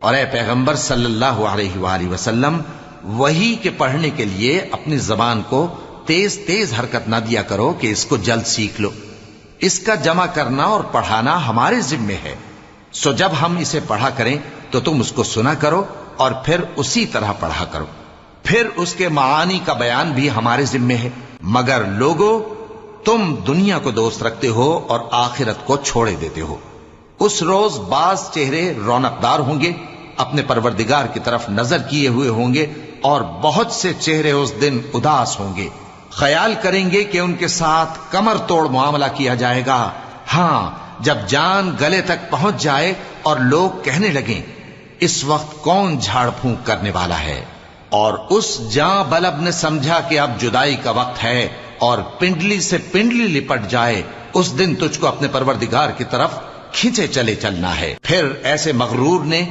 اور اے پیغمبر صلی اللہ علیہ وآلہ وسلم، وحی کے پڑھنے کے لیے اپنی زبان کو تیز تیز حرکت نہ دیا کرو کہ اس کو جلد سیکھ لو. اس کا جمع کرنا اور پڑھانا ہمارے ذمے ہے، سو جب ہم اسے پڑھا کریں تو تم اس کو سنا کرو اور پھر اسی طرح پڑھا کرو. پھر اس کے معانی کا بیان بھی ہمارے ذمے ہے. مگر لوگو، تم دنیا کو دوست رکھتے ہو اور آخرت کو چھوڑے دیتے ہو. اس روز بعض چہرے رونقدار ہوں گے، اپنے پروردگار کی طرف نظر کیے ہوئے ہوں گے، اور بہت سے چہرے اس دن اداس ہوں گے، خیال کریں گے کہ ان کے ساتھ کمر توڑ معاملہ کیا جائے گا. ہاں، جب جان گلے تک پہنچ جائے اور لوگ کہنے لگیں اس وقت کون جھاڑ پھونک کرنے والا ہے، اور اس جاں بلب نے سمجھا کہ اب جدائی کا وقت ہے اور پنڈلی سے پنڈلی لپٹ جائے، اس دن تجھ کو اپنے پروردگار کی طرف کھینچے چلے چلنا ہے. پھر ایسے مغرور نے